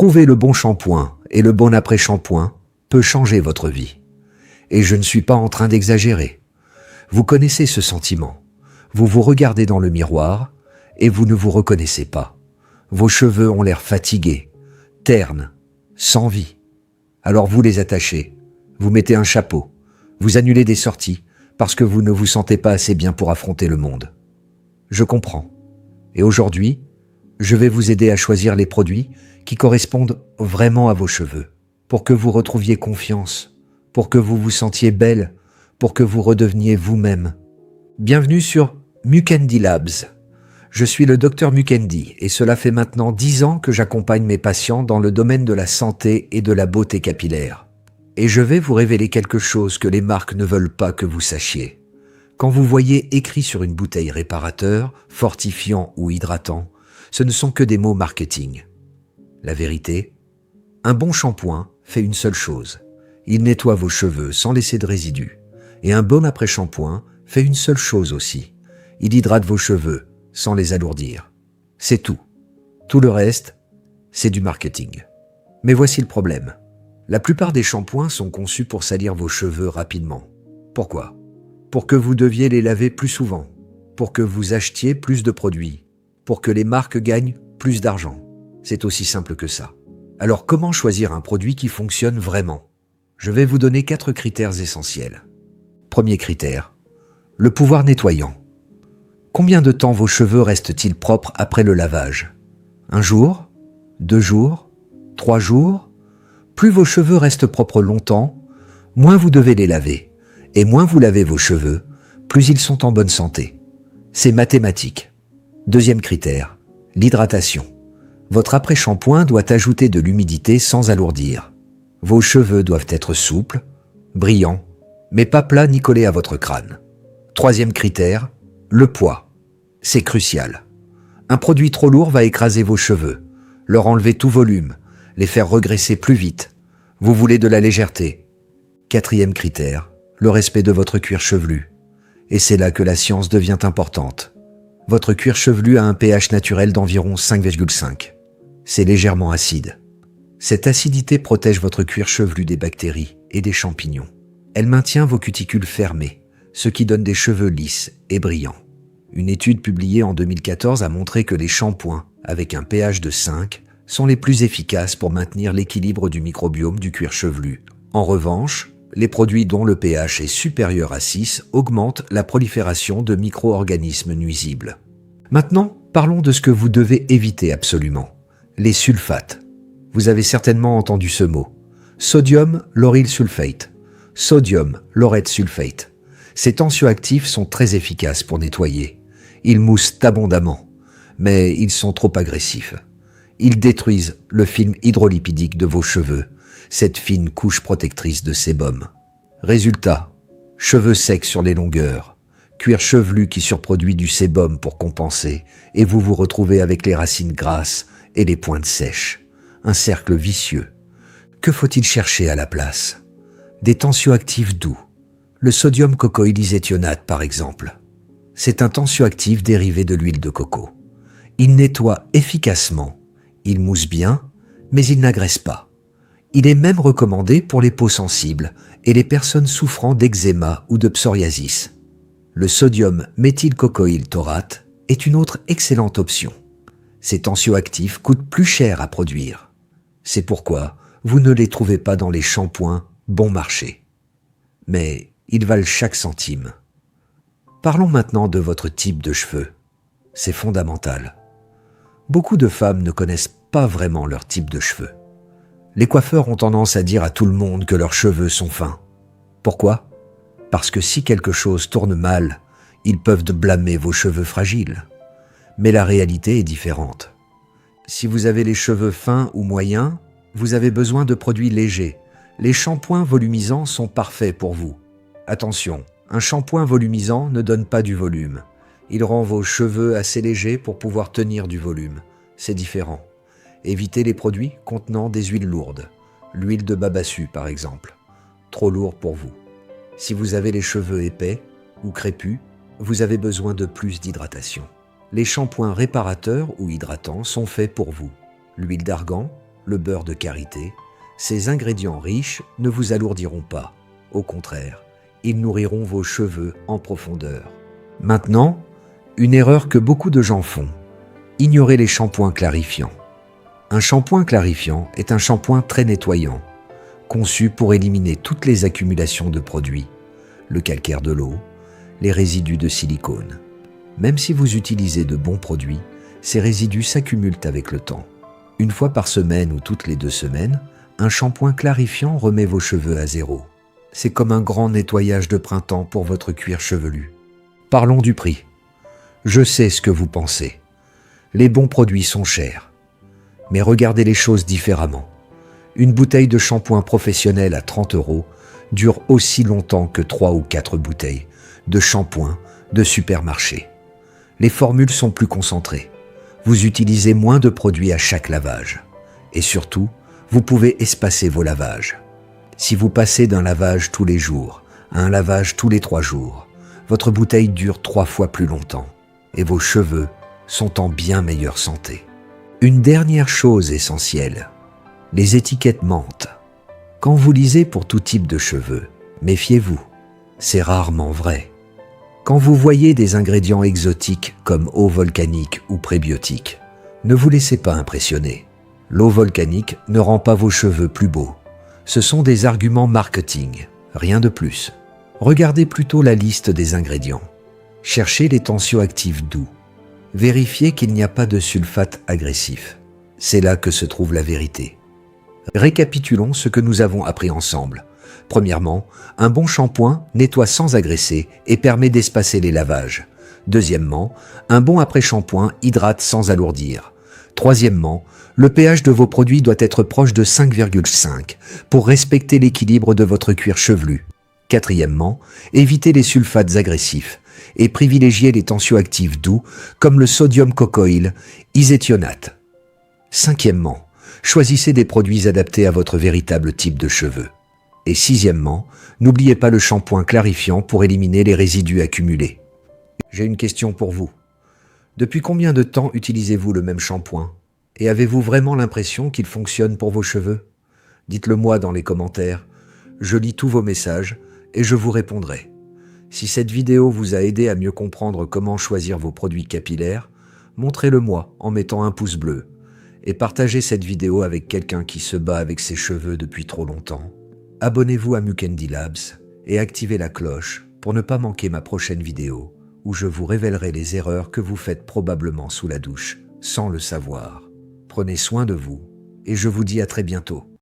Trouver le bon shampoing et le bon après-shampoing peut changer votre vie. Et je ne suis pas en train d'exagérer. Vous connaissez ce sentiment. Vous vous regardez dans le miroir et vous ne vous reconnaissez pas. Vos cheveux ont l'air fatigués, ternes, sans vie. Alors vous les attachez, vous mettez un chapeau, vous annulez des sorties parce que vous ne vous sentez pas assez bien pour affronter le monde. Je comprends. Et aujourd'hui, je vais vous aider à choisir les produits qui correspondent vraiment à vos cheveux, pour que vous retrouviez confiance, pour que vous vous sentiez belle, pour que vous redeveniez vous-même. Bienvenue sur Mukendi Labs. Je suis le Dr Mukendi et cela fait maintenant 10 ans que j'accompagne mes patients dans le domaine de la santé et de la beauté capillaire. Et je vais vous révéler quelque chose que les marques ne veulent pas que vous sachiez. Quand vous voyez écrit sur une bouteille réparateur, fortifiant ou hydratant, ce ne sont que des mots marketing. La vérité, un bon shampoing fait une seule chose. Il nettoie vos cheveux sans laisser de résidus. Et un bon après-shampoing fait une seule chose aussi. Il hydrate vos cheveux sans les alourdir. C'est tout. Tout le reste, c'est du marketing. Mais voici le problème. La plupart des shampoings sont conçus pour salir vos cheveux rapidement. Pourquoi ? Pour que vous deviez les laver plus souvent, pour que vous achetiez plus de produits, pour que les marques gagnent plus d'argent. C'est aussi simple que ça. Alors comment choisir un produit qui fonctionne vraiment ? Je vais vous donner 4 critères essentiels. Premier critère, le pouvoir nettoyant. Combien de temps vos cheveux restent-ils propres après le lavage ? 1 jour ? 2 jours ? 3 jours ? Plus vos cheveux restent propres longtemps, moins vous devez les laver. Et moins vous lavez vos cheveux, plus ils sont en bonne santé. C'est mathématique. Deuxième critère, l'hydratation. Votre après-shampoing doit ajouter de l'humidité sans alourdir. Vos cheveux doivent être souples, brillants, mais pas plats ni collés à votre crâne. Troisième critère, le poids. C'est crucial. Un produit trop lourd va écraser vos cheveux, leur enlever tout volume, les faire regresser plus vite. Vous voulez de la légèreté. Quatrième critère, le respect de votre cuir chevelu. Et c'est là que la science devient importante. Votre cuir chevelu a un pH naturel d'environ 5,5. C'est légèrement acide. Cette acidité protège votre cuir chevelu des bactéries et des champignons. Elle maintient vos cuticules fermées, ce qui donne des cheveux lisses et brillants. Une étude publiée en 2014 a montré que les shampoings avec un pH de 5 sont les plus efficaces pour maintenir l'équilibre du microbiome du cuir chevelu. En revanche, les produits dont le pH est supérieur à 6 augmentent la prolifération de micro-organismes nuisibles. Maintenant, parlons de ce que vous devez éviter absolument. Les sulfates. Vous avez certainement entendu ce mot. Sodium lauryl sulfate. Sodium laureth sulfate. Ces tensioactifs sont très efficaces pour nettoyer. Ils moussent abondamment, mais ils sont trop agressifs. Ils détruisent le film hydrolipidique de vos cheveux, cette fine couche protectrice de sébum. Résultat, cheveux secs sur les longueurs, cuir chevelu qui surproduit du sébum pour compenser, et vous vous retrouvez avec les racines grasses et les pointes sèches. Un cercle vicieux. Que faut-il chercher à la place ? Des tensioactifs doux. Le sodium cocoïlisethionate par exemple. C'est un tensioactif dérivé de l'huile de coco. Il nettoie efficacement, il mousse bien, mais il n'agresse pas. Il est même recommandé pour les peaux sensibles et les personnes souffrant d'eczéma ou de psoriasis. Le sodium méthylcocoïl-taurate est une autre excellente option. Ces tensioactifs coûtent plus cher à produire. C'est pourquoi vous ne les trouvez pas dans les shampoings bon marché. Mais ils valent chaque centime. Parlons maintenant de votre type de cheveux. C'est fondamental. Beaucoup de femmes ne connaissent pas vraiment leur type de cheveux. Les coiffeurs ont tendance à dire à tout le monde que leurs cheveux sont fins. Pourquoi ? Parce que si quelque chose tourne mal, ils peuvent blâmer vos cheveux fragiles. Mais la réalité est différente. Si vous avez les cheveux fins ou moyens, vous avez besoin de produits légers. Les shampoings volumisants sont parfaits pour vous. Attention, un shampoing volumisant ne donne pas du volume. Il rend vos cheveux assez légers pour pouvoir tenir du volume. C'est différent. Évitez les produits contenant des huiles lourdes. L'huile de babassu par exemple. Trop lourd pour vous. Si vous avez les cheveux épais ou crépus, vous avez besoin de plus d'hydratation. Les shampoings réparateurs ou hydratants sont faits pour vous. L'huile d'argan, le beurre de karité, ces ingrédients riches ne vous alourdiront pas. Au contraire, ils nourriront vos cheveux en profondeur. Maintenant, une erreur que beaucoup de gens font. Ignorer les shampoings clarifiants. Un shampoing clarifiant est un shampoing très nettoyant, conçu pour éliminer toutes les accumulations de produits, le calcaire de l'eau, les résidus de silicone. Même si vous utilisez de bons produits, ces résidus s'accumulent avec le temps. Une fois par semaine ou toutes les 2 semaines, un shampoing clarifiant remet vos cheveux à zéro. C'est comme un grand nettoyage de printemps pour votre cuir chevelu. Parlons du prix. Je sais ce que vous pensez. Les bons produits sont chers. Mais regardez les choses différemment. Une bouteille de shampoing professionnel à 30 € dure aussi longtemps que 3 ou 4 bouteilles de shampoing de supermarché. Les formules sont plus concentrées. Vous utilisez moins de produits à chaque lavage. Et surtout, vous pouvez espacer vos lavages. Si vous passez d'un lavage tous les jours à un lavage tous les 3 jours, votre bouteille dure 3 fois plus longtemps et vos cheveux sont en bien meilleure santé. Une dernière chose essentielle, les étiquettes mentent. Quand vous lisez pour tout type de cheveux, méfiez-vous, c'est rarement vrai. Quand vous voyez des ingrédients exotiques comme eau volcanique ou prébiotiques, ne vous laissez pas impressionner. L'eau volcanique ne rend pas vos cheveux plus beaux. Ce sont des arguments marketing, rien de plus. Regardez plutôt la liste des ingrédients. Cherchez les tensioactifs doux. Vérifiez qu'il n'y a pas de sulfate agressif. C'est là que se trouve la vérité. Récapitulons ce que nous avons appris ensemble. Premièrement, un bon shampoing nettoie sans agresser et permet d'espacer les lavages. Deuxièmement, un bon après-shampoing hydrate sans alourdir. Troisièmement, le pH de vos produits doit être proche de 5,5 pour respecter l'équilibre de votre cuir chevelu. Quatrièmement, évitez les sulfates agressifs et privilégiez les tensioactifs doux comme le sodium cocoïl, iséthionate. Cinquièmement, choisissez des produits adaptés à votre véritable type de cheveux. Et sixièmement, n'oubliez pas le shampoing clarifiant pour éliminer les résidus accumulés. J'ai une question pour vous. Depuis combien de temps utilisez-vous le même shampoing? Et avez-vous vraiment l'impression qu'il fonctionne pour vos cheveux? Dites-le moi dans les commentaires. Je lis tous vos messages et je vous répondrai. Si cette vidéo vous a aidé à mieux comprendre comment choisir vos produits capillaires, montrez-le moi en mettant un pouce bleu et partagez cette vidéo avec quelqu'un qui se bat avec ses cheveux depuis trop longtemps. Abonnez-vous à Mukendi Labs et activez la cloche pour ne pas manquer ma prochaine vidéo où je vous révélerai les erreurs que vous faites probablement sous la douche sans le savoir. Prenez soin de vous et je vous dis à très bientôt.